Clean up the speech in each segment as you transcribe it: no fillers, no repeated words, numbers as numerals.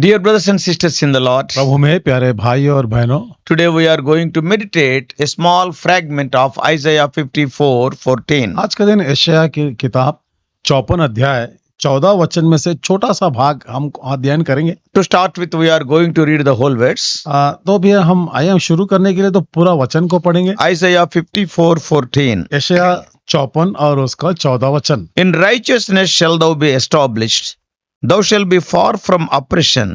Dear brothers and sisters in the Lord, प्रभु में प्यारे भाई और बहनों, today we are going to meditate a small fragment of Isaiah 54:14. आज का दिन यशायाह की किताब 54 अध्याय 14 वचन में से छोटा सा भाग हम अध्ययन करेंगे। To start with, we are going to read the whole verse. तो भी हम आए हैं शुरू करने के लिए तो पूरा वचन को पढ़ेंगे। Isaiah 54:14. यशायाह 54 और उसका 14 वचन। In righteousness shall thou be established. Thou shalt be far from oppression,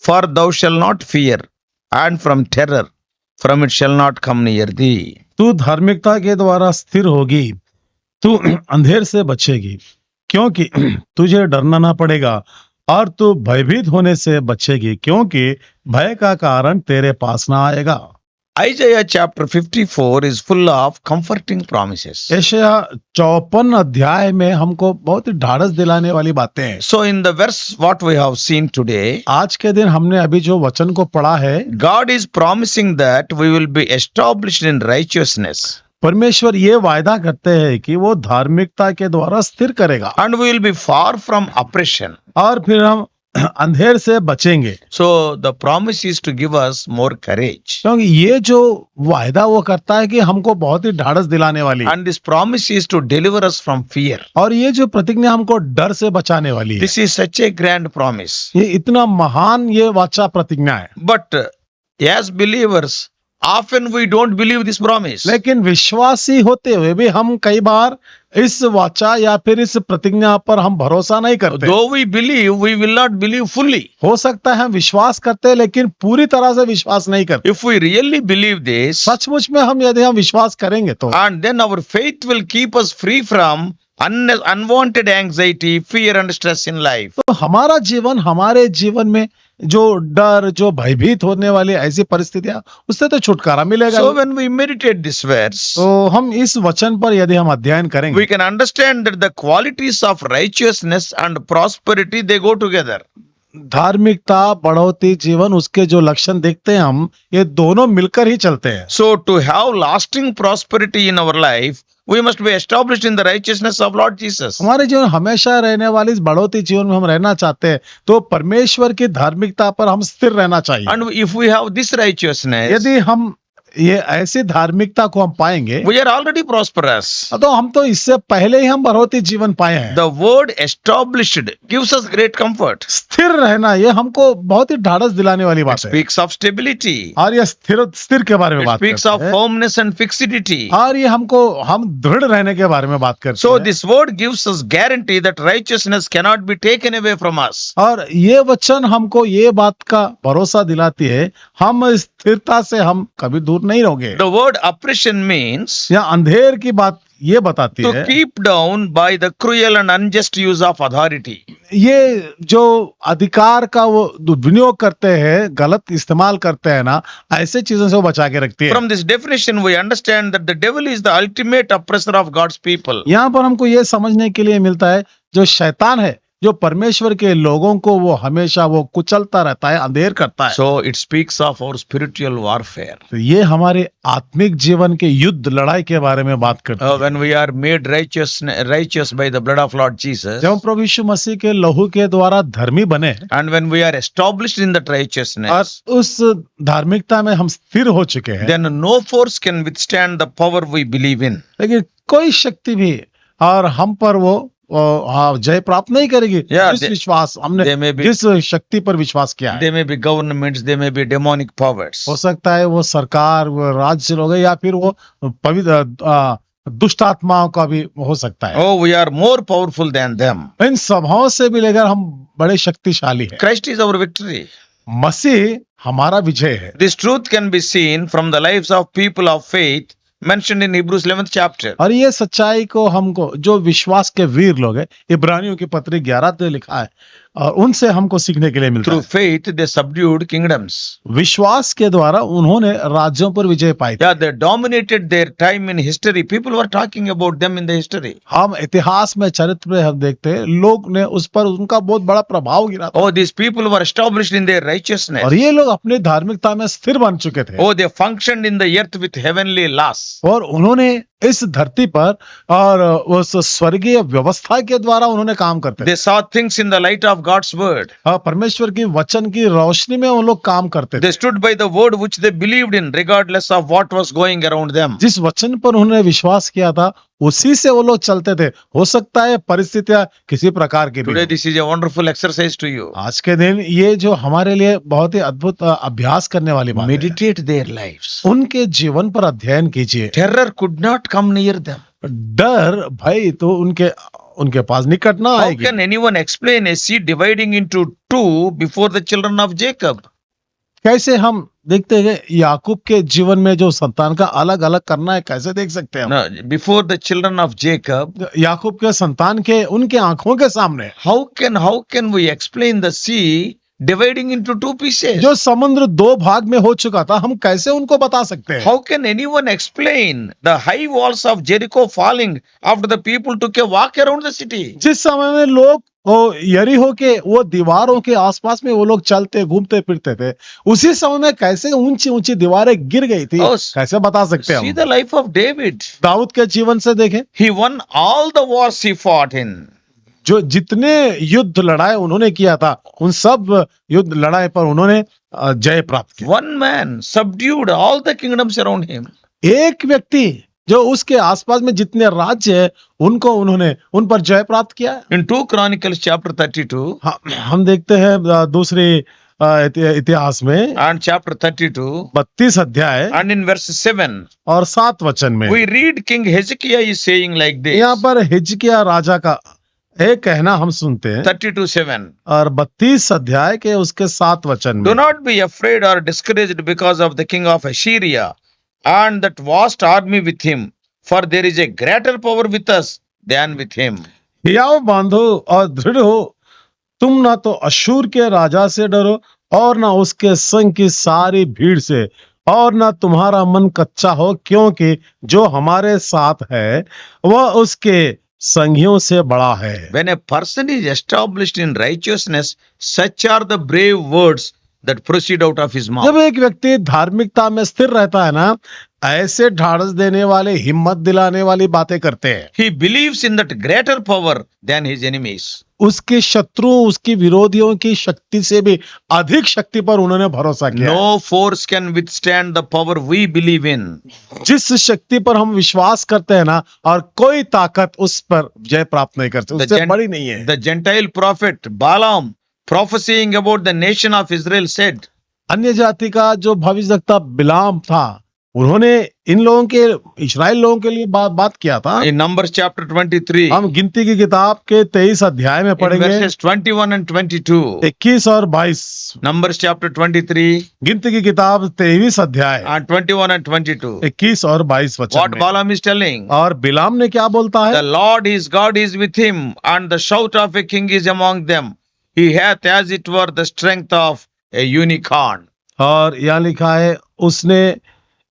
for thou shalt not fear, and from terror, from it shall not come near thee. तू धार्मिकता के द्वारा स्थिर होगी, तू अंधेर से बचेगी, क्योंकि तुझे डरना ना पड़ेगा, और तू भयभीत होने से बचेगी, क्योंकि भय का कारण तेरे पास ना आएगा। Isaiah chapter 54 is full of comforting promises. यशायाह 54 अध्याय में हमको बहुत ही ढाढ़स दिलाने वाली बातें हैं। So in the verse what we have seen today, आज के दिन हमने अभी जो वचन को पढ़ा है, God is promising that we will be established in righteousness परमेश्वर ये वायदा करते हैं कि वो धार्मिकता के द्वारा स्थिर करेगा and we will be far from oppression. और फिर हम अंधेर से बचेंगे। So the promise is to give us more courage. क्योंकि ये जो वायदा वो करता है कि हमको बहुत ही ढाढ़स दिलाने वाली है, And this promise is to deliver us from fear. और ये जो प्रतिज्ञा हमको डर से बचाने वाली है, This is such a grand promise. ये इतना महान ये वाचा प्रतिज्ञा है। But as believers, often we don't believe this promise. लेकिन विश्वासी होते हुए भी हम कई बार इस वाचा या फिर इस प्रतिज्ञा पर हम भरोसा नहीं करते। Though we believe, we will not believe fully. हो सकता है हम विश्वास करते हैं लेकिन पूरी तरह से विश्वास नहीं करते। If we really believe this, सचमुच में हम यदि हम विश्वास करेंगे तो and then our faith will keep us free from unwanted anxiety, fear and stress in life. तो हमारा जीवन, हमारे जीवन में जो डर, जो भयभीत होने वाली ऐसी परिस्थितियां, उससे तो छुटकारा मिलेगा। So when we meditate this verse, तो हम इस वचन पर यदि हम अध्ययन करेंगे, we can understand that the qualities of righteousness and prosperity, they go together. धार्मिकता, बढ़ोतरी, जीवन, उसके जो लक्षण देखते हैं हम, ये दोनों मिलकर ही चलते हैं। So to have lasting prosperity in our life, we must be established in the righteousness of Lord Jesus. हमारे जीवन हमेशा रहने वाली इस बढ़ोतरी जीवन में हम रहना चाहते हैं तो परमेश्वर की धार्मिकता पर हम स्थिर रहना चाहिए। And if we have this righteousness, यदि हम ये ऐसी धार्मिकता को हम पाएंगे we are already prosperous. तो हम तो इससे पहले ही हम बढ़ोतरी जीवन पाए हैं। The word established gives us great comfort. स्थिर रहना ये हमको बहुत ही ढाढ़स दिलाने वाली It बात है। speaks of stability. और ये स्थिर के बारे में It बात speaks करते of हैं। firmness and fixity. और ये हम दृढ़ रहने के बारे में बात करते So हैं। this word gives us guarantee that righteousness cannot be taken away from us. और ये वचन हमको ये बात का भरोसा दिलाती है, हम स्थिरता से हम कभी दूर नहीं रहोगे। The word oppression means या अंधेर की बात ये बताती to है, keep down by the cruel and unjust use of authority. ये जो अधिकार का वो दुर्विनियोग करते हैं, गलत इस्तेमाल करते हैं ना, ऐसे चीजों से वो बचा के रखती है। From this definition, we understand that the devil is the ultimate oppressor of God's people. यहाँ पर हमको ये समझने के लिए मिलता है, जो शैतान है, जो परमेश्वर के लोगों को वो हमेशा वो कुचलता रहता है, अंधेर करता है। So it speaks of our spiritual warfare. तो ये हमारे आत्मिक जीवन के युद्ध, लड़ाई के बारे में बात करते हैं। When we are made righteous by the blood of Lord Jesus, जब हम प्रभु यीशु मसीह के लहू के द्वारा धर्मी बने and when we are established in that और righteousness, उस धार्मिकता में हम स्थिर हो चुके हैं, then no force can withstand the power we believe in. लेकिन कोई शक्ति भी और हम पर वो जय प्राप्त नहीं करेगी। Yeah, जिस विश्वास हमने they may be- जिस शक्ति पर विश्वास किया है, They may be governments, they may be demonic powers. हो सकता है वो सरकार, वो राज्य लोग या फिर वो पवित्र दुष्ट आत्माओं का भी हो सकता है। Oh, we are more powerful than them. इन सभाओं से भी लेकर हम बड़े शक्तिशाली हैं। Christ is our victory. मसीह हमारा विजय है। This truth can be seen from the lives of people of faith mentioned in Hebrews 11th chapter. और ये सच्चाई को हमको जो विश्वास के वीर लोग हैं, इब्रानियों की पत्री 11 में लिखा है, और उनसे हमको सीखने के लिए मिलता Through है। faith, they subdued kingdoms. विश्वास के द्वारा उन्होंने राज्यों पर विजय पाई थी। Yeah, they dominated their time in history. People were talking about them in the history. हम इतिहास में, चरित्र में हम देखते हैं, लोग ने उस पर उनका बहुत बड़ा प्रभाव गिरा था। Oh, these people were established in their righteousness. और ये लोग अपनी धार्मिकता में स्थिर बन चुके थे। Oh, they functioned in the earth with heavenly laws. और उन्होंने इस धरती पर और उस स्वर्गीय व्यवस्था के द्वारा उन्होंने काम करते थे। They saw things in the light of God's word. परमेश्वर की वचन की रोशनी में वो लोग काम करते थे। They stood by the word which they believed in, regardless of what was going around them. जिस वचन पर उन्होंने विश्वास किया था उसी से वो लोग चलते थे। हो सकता है परिस्थितियां किसी प्रकार की भी Today, हो। this is a wonderful exercise to you. आज के दिन ये जो हमारे लिए बहुत ही अद्भुत अभ्यास करने वाली बात है। Meditate their lives. उनके जीवन पर अध्ययन कीजिए। Terror could not come near them. डर भय तो उनके पास निकट ना How आएगी। can anyone explain a sea dividing into two before the children of Jacob? कैसे हम देखते हैं याकूब के जीवन में जो संतान का अलग अलग करना है, कैसे देख सकते हैं हम? No, before the children of Jacob, याकूब के संतान के उनके आंखों के सामने how can we explain the sea dividing into two pieces? जो समुद्र दो भाग में हो चुका था, हम कैसे उनको बता सकते हैं? How can anyone explain the high walls of Jericho falling after the people took a walk around the city? जिस समय में लोग वो यरीहो के वो दीवारों के आसपास में वो लोग चलते घूमते फिरते थे, उसी समय में कैसे ऊंची ऊंची दीवारें गिर गई थी, Oh, कैसे बता सकते हैं See हम? the life of David. Dawood के जीवन से देखें, He won all the wars he fought in. जो जितने युद्ध लड़ाई उन्होंने किया था, उन सब युद्ध लड़ाई पर उन्होंने जय प्राप्त किया। One man subdued all the kingdoms around him. एक व्यक्ति जो उसके आसपास में जितने राज्य है उनको उन्होंने उन पर जय प्राप्त किया। In 2 Chronicles chapter 32 हम देखते हैं दूसरे इतिहास में and chapter 32 32 अध्याय and in verse 7, और 7 वचन में we read King Hezekiah is saying like this. यहाँ पर हिजकिय्याह राजा का एक कहना हम सुनते हैं 32:7. और 32 अध्याय के उसके 7 वचन Do में, not be afraid or discouraged because of the king of Assyria and that vast army with him, for there is a greater power with us than with him. हियाव बांधो और दृढ़ हो, तुम ना तो अशूर के राजा से डरो और ना उसके संग की सारी भीड़ से, और ना तुम्हारा मन कच्चा हो, क्योंकि जो हमारे साथ है वह उसके संगियों से बड़ा है। When a person is established in righteousness, such are the brave words that proceed out of his mouth. जब एक व्यक्ति धार्मिकता में स्थिर रहता है ना, ऐसे ढाढ़स देने वाले, हिम्मत दिलाने वाली बातें करते हैं। He believes in that greater power than his enemies. उसके शत्रु, उसकी विरोधियों की शक्ति से भी अधिक शक्ति पर उन्होंने भरोसा किया। No force can withstand the power we believe in. जिस शक्ति पर हम विश्वास करते हैं ना, और कोई ताकत उस पर जय प्राप्त नहीं करती, उससे बड़ी नहीं है। The Gentile prophet Balaam, prophesying about the nation of Israel, said, अन्य जाति का जो भविष्यवक्ता बिलाम था, उन्होंने इन लोगों के, इस्राएल लोगों के लिए बात किया था। in Numbers chapter 23, हम गिनती की किताब के 23 अध्याय में in पढ़ेंगे, verses 21 and 22. 21 और 22। Numbers chapter 23 गिनती की किताब 23 अध्याय and 21 and 22. 21 और 22 वचन What में। Balaam is telling? और बिलाम ने क्या बोलता The है? Lord his God is with him, and the shout of a king is among them. He hath as it were the strength of a unicorn. और यहाँ लिखा है, उसने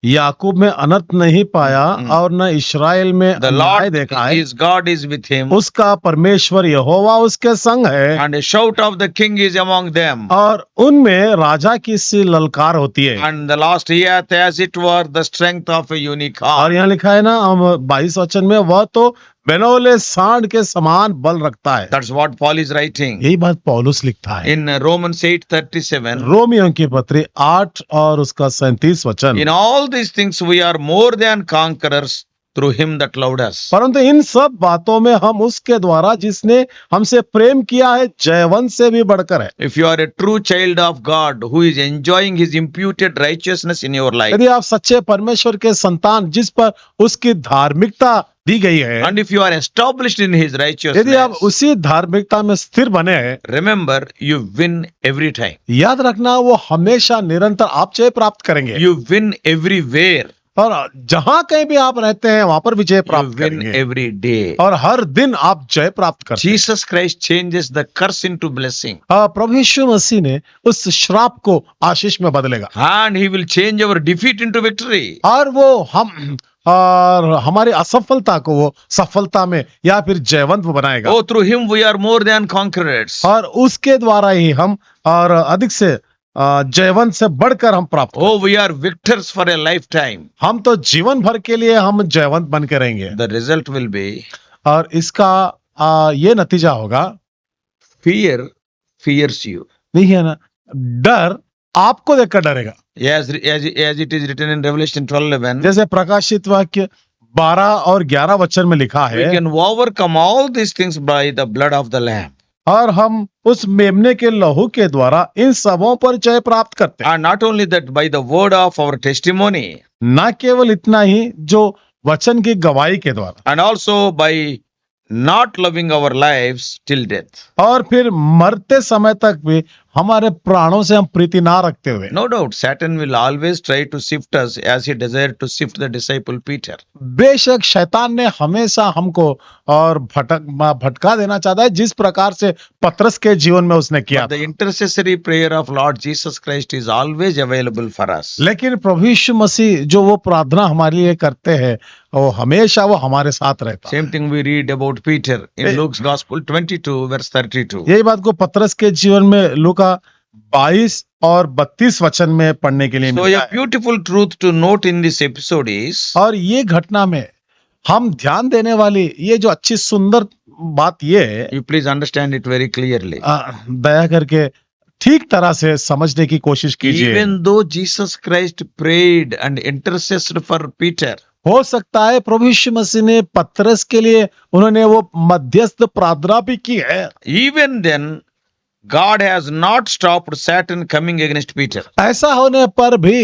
याकूब में अनर्थ नहीं पाया और न इस्राएल में The अन्याय Lord देखा है। his God is with him, उसका परमेश्वर यहोवा उसके संग है, and a shout of the king is among them. और उनमें राजा की सी ललकार होती है। And the last, he hath as it were the strength of a और unicorn. यहाँ लिखा है ना, हम 22 वचन में, वह तो बेनौले सांड के समान बल रखता है। That's what Paul is writing. यही बात पौलुस लिखता है In Romans 8:37, रोमियों की पत्री 8 और उसका 37 वचन। in all these things we are more than conquerors through him that loved us. परंतु इन सब बातों में हम उसके द्वारा जिसने हमसे प्रेम किया है जयवंत से भी बढ़कर है। If you are a true child of God who is enjoying his imputed righteousness in your life, यदि आप सच्चे परमेश्वर के संतान जिस पर उसकी धार्मिकता दी गई है, and if you are established in his यदि आप righteousness, उसी धार्मिकता में स्थिर बने हैं, remember you win every time. याद रखना वो हमेशा निरंतर आप जय प्राप्त करेंगे। You win everywhere. और जहां कहीं भी आप रहते हैं वहां पर विजय You प्राप्त win करेंगे every day. और हर दिन आप जय प्राप्त करते हैं। Jesus Christ changes the curse into blessing, प्रभु यीशु मसीह ने उस श्राप को आशीष में बदलेगा and he will change our defeat into victory. और वो हम और हमारी असफलता को वो सफलता में या फिर जयवंत बनाएगा। Oh, through him we are more than conquerors. और उसके द्वारा ही हम और अधिक से जयवंत से बढ़कर हम प्राप्त Oh, we are victors for a lifetime. हम तो जीवन भर के लिए हम जयवंत बन के रहेंगे। The result will be और इसका ये नतीजा होगा, fear fears you. देखिए ना, डर आपको देखकर डरेगा। As it is written in Revelation 12:11, जैसे प्रकाशित वाक्य 12 और 11 वचन में लिखा we है, can overcome all these things by the blood of the Lamb. और हम उस मेमने के लहू के द्वारा इन सबों पर जय प्राप्त करते हैं। And not only that, by the word of our testimony, न केवल इतना ही, जो वचन की गवाही के द्वारा, and also by not loving our lives till death. और फिर मरते समय तक भी हमारे प्राणों से हम प्रीति ना रखते हुए। No doubt, Satan will always try to sift us as he desired to sift the disciple Peter. बेशक शैतान ने हमेशा हमको और भटका देना चाहता है, जिस प्रकार से पतरस के जीवन में उसने किया But the था। intercessory prayer of Lord Jesus Christ is always available for us. लेकिन प्रभु यीशु मसीह जो वो प्रार्थना हमारे लिए करते हैं, वो हमेशा वो हमारे साथ रहता है। Same thing we read about Peter in Luke's Gospel 22 verse 32. यही बात को पतरस के जीवन में लूका 22 और 32 वचन में पढ़ने के लिए So मिलता a है। beautiful truth to note in this episode is, और ये घटना में हम ध्यान देने वाली ये जो अच्छी सुंदर बात ये है, you please understand it very clearly. दया करके ठीक तरह से समझने की कोशिश कीजिए। Even though Jesus Christ prayed and intercessed for Peter, हो सकता है प्रभु यीशु मसीह ने पतरस के लिए उन्होंने वो मध्यस्थ प्रार्थना भी की है, even then God has not stopped Satan coming against Peter. ऐसा होने पर भी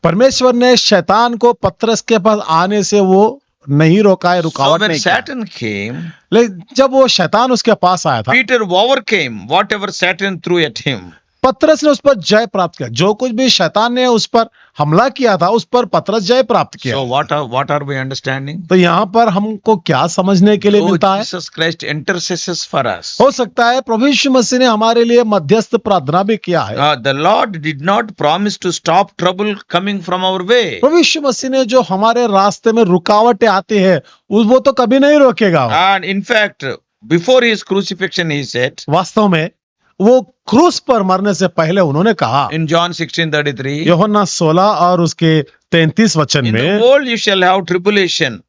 परमेश्वर ने शैतान को पतरस के पास आने से वो नहीं रोका है, So रुकावट when नहीं किया। Satan came, लेकिन जब वो शैतान उसके पास आया था, Peter overcame whatever Satan threw at him. पतरस ने उस पर जय प्राप्त किया। जो कुछ भी शैतान ने उस पर हमला किया था, उस पर पतरस जय प्राप्त किया। So what are we understanding? तो यहाँ पर हमको क्या समझने के लिए Oh, मिलता है? Jesus Christ intercesses for us. हो सकता है प्रभु यीशु मसीह ने हमारे लिए मध्यस्थ प्रार्थना भी किया है। The Lord did not promise to stop trouble coming from our way. प्रभु यीशु मसीह ने जो हमारे रास्ते में रुकावटें आती है, वो तो कभी नहीं रोकेगा। And in fact, before his crucifixion, he said वास्तव में वो क्रूस पर मरने से पहले उन्होंने कहा in John 16:33, यूहन्ना 16 और उसके 33 वचन in the में, world you shall have tribulation,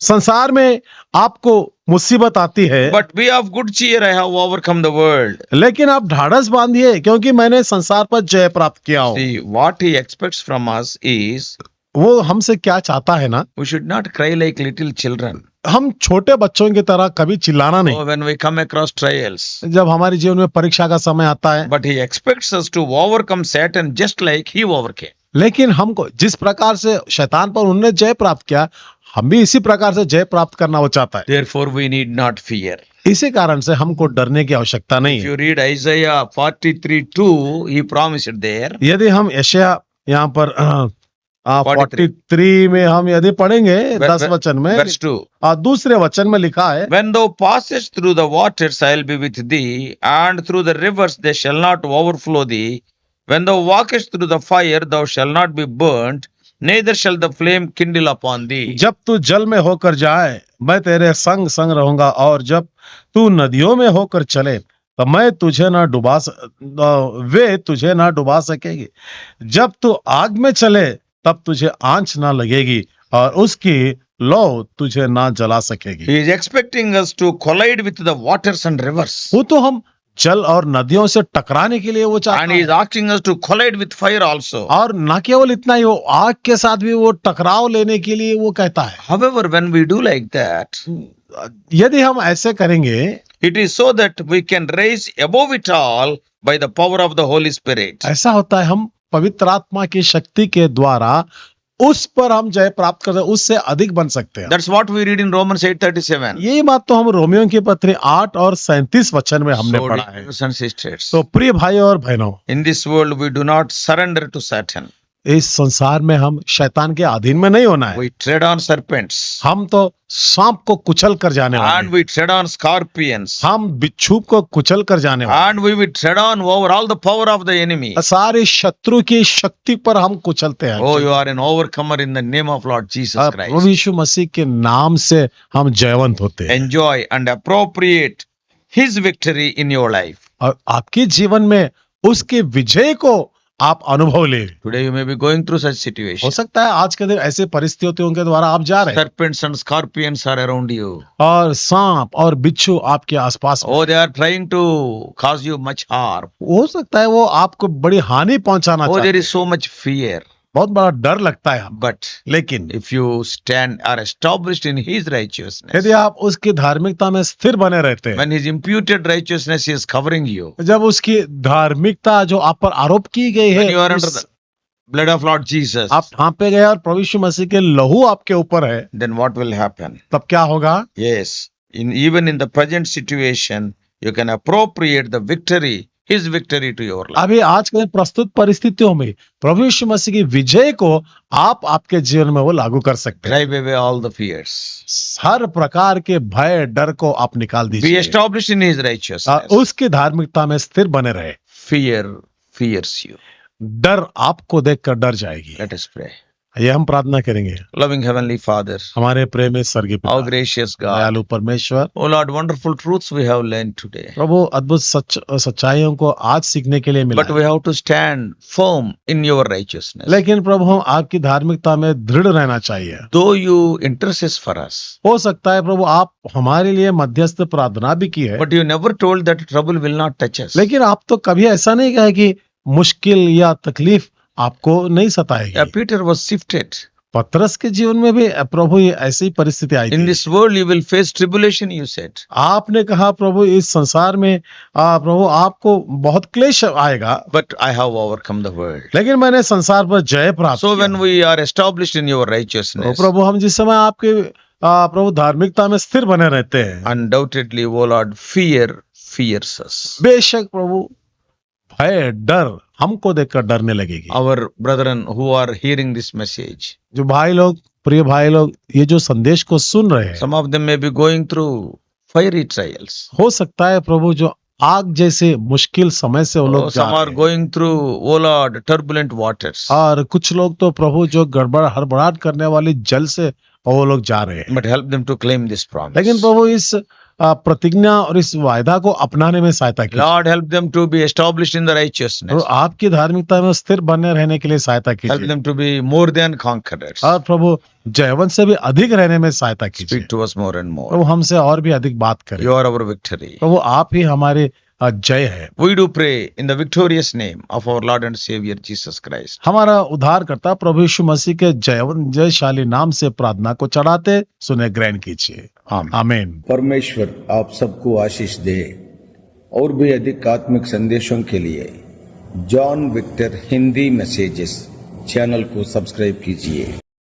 संसार में आपको मुसीबत आती है, but be of good cheer, I have overcome the world. लेकिन आप ढाढ़स बांधिए, क्योंकि मैंने संसार पर जय प्राप्त किया हूं। See, what he expects from us is वो हमसे क्या चाहता है ना, we should not cry like little children. हम छोटे बच्चों की तरह कभी चिल्लाना नहीं, Oh, when we come across trials, जब हमारे जीवन में परीक्षा का समय आता है। but he expects us to overcome Satan just like he overcame. लेकिन हमको जिस प्रकार से शैतान पर उन्होंने जय प्राप्त किया, हम भी इसी प्रकार से जय प्राप्त करना वो चाहता है। Therefore, we need not fear. इसी कारण से हमको डरने की आवश्यकता नहीं If है। you read Isaiah 43:2, he promised there. यदि हम यशायाह यहाँ पर 43 में हम यदि पढ़ेंगे 10 वचन में, Verse 2. दूसरे वचन में लिखा है, When thou passest through the waters, I will be with thee, and through the rivers they shall not overflow thee. When thou walkest through the fire, thou shalt not be burnt, neither shall the flame kindle upon thee. जब तू जल में होकर जाए, मैं तेरे संग संग रहूंगा, और जब तू नदियों में होकर चले, तो मैं तुझे ना वे तुझे ना डुबा सकेगी। जब तू आग में चले, तब तुझे आंच ना लगेगी, और उसकी लौ तुझे ना जला सकेगी। He is expecting us to collide with the waters and rivers. वो तो हम जल और नदियों से टकराने के लिए वो चाहता And he है, is asking us to collide with fire also. और न केवल इतना ही, वो आग के साथ भी वो टकराव लेने के लिए वो कहता है। However, when we do like that, यदि हम ऐसे करेंगे, it is so that we can rise above it all by the power of the Holy Spirit. ऐसा होता है, हम पवित्र आत्मा की शक्ति के द्वारा उस पर हम जय प्राप्त करते हैं, उससे अधिक बन सकते हैं। That's what we read in Romans 8:37. यही बात तो हम रोमियों की पत्री 8 और 37 वचन में हमने So, पढ़ा है। brothers and sisters, तो प्रिय भाई और बहनों, in this world we do not surrender to Satan. इस संसार में हम शैतान के अधीन में नहीं होना है। We tread on serpents हम तो सांप को कुचल कर जाने वाले and हैं। we tread on scorpions हम बिच्छू को कुचल कर जाने वाले and we will tread on over all the power of the enemy. हैं। सारी शत्रु की शक्ति पर हम कुचलते हैं। Oh, you are an overcomer in the name of Lord Jesus Prabhu Christ. यीशु मसीह के नाम से हम जयवंत होते हैं, Enjoy and appropriate His victory in your life. और आपके जीवन में उसके विजय को आप अनुभव ले। Today you may be going through such हो situation. सकता है आज के दिन ऐसे परिस्थितियों के द्वारा आप जा रहे हैं Serpents and scorpions are around you. और सांप और बिच्छू आपके आसपास में। Oh, they are trying to cause you much harm. हो सकता है वो आपको बड़ी हानि पहुंचाना Oh, चाहते there हैं। is so much fear. बहुत बड़ा डर लगता है। But लेकिन if you stand are established in his righteousness, यदि आप उसकी धार्मिकता में स्थिर बने रहते हैं, when his imputed righteousness is covering you, जब उसकी धार्मिकता जो आप पर आरोप की गई when you are है under the blood of Lord Jesus, आप ढांपे गए और प्रभु यीशु मसीह के लहू आपके ऊपर है, then what will happen? तब क्या होगा? Yes, even in the present situation, you can appropriate the victory, his victory to your life. अभी आज के प्रस्तुत परिस्थितियों में प्रभु यीशु मसीह की विजय को आप आपके जीवन में वो लागू कर सकते हैं। Drive away all the fears. हर प्रकार के भय डर को आप निकाल Be दीजिए। established in his righteousness. उसकी धार्मिकता में स्थिर बने रहे। Fear fears you. डर आपको देखकर डर जाएगी। Let us pray. ये हम प्रार्थना करेंगे। Loving Heavenly Father, हमारे प्रेम में स्वर्गीय our पिता, gracious God, दयालु परमेश्वर, oh Lord, wonderful truths we have learned today. प्रभु अद्भुत सच्चाइयों को आज सीखने के लिए मिला But we have to stand firm in your righteousness. लेकिन प्रभु हम आपकी धार्मिकता में दृढ़ रहना चाहिए। Though you intercede for us, हो सकता है प्रभु आप हमारे लिए मध्यस्थ प्रार्थना भी की है, but you never told that trouble will not touch us. लेकिन आप तो कभी ऐसा नहीं कहा कि मुश्किल या तकलीफ आपको नहीं सताएगी। Peter was sifted. पतरस के जीवन में भी प्रभु ये ऐसी परिस्थिति आई In थी। this world you will face tribulation, you said. आपने कहा प्रभु इस संसार में प्रभु आपको बहुत क्लेश आएगा, But I have overcome the world. लेकिन मैंने संसार पर जय प्राप्त So किया। when we are established in your तो righteousness, प्रभु हम जिस समय आपके प्रभु धार्मिकता में स्थिर बने रहते हैं, undoubtedly, O Lord, fear fears us. बेशक प्रभु भय डर हमको देखकर डरने लगेगी। Our brethren who are hearing this message, जो भाई लोग, प्रिय भाई लोग, ये जो संदेश को सुन रहे हैं, some of them may be going through fiery trials. हो सकता है प्रभु जो आग जैसे मुश्किल समय से वो लोग जा Some are रहे हैं। going through, O Lord, turbulent waters. और कुछ लोग तो प्रभु जो गड़बड़ हड़बड़ाहट करने वाली जल से वो लोग जा रहे हैं। But help them to claim this promise. लेकिन प्रभु इस प्रतिज्ञा और इस वायदा को अपनाने में सहायता कीजिए। Lord, help them to be established in the righteousness. और आपकी धार्मिकता में स्थिर बने रहने के लिए सहायता Help कीजिए। them to be more than conquerors. और प्रभु जयवंत से भी अधिक रहने में सहायता कीजिए। Speak to us more and more. प्रभु हमसे और भी अधिक बात करें। You are our victory. प्रभु आप ही हमारे जय है। We do pray in the victorious name of our Lord and Savior Jesus Christ. हमारा उद्धारकर्ता प्रभु यीशु मसीह के जयशाली नाम से प्रार्थना को चढ़ाते सुने ग्रहण कीजिए। Amen. आमीन। परमेश्वर आप सबको आशीष दे। और भी अधिक आत्मिक संदेशों के लिए John Victor Hindi messages channel को सब्सक्राइब कीजिए।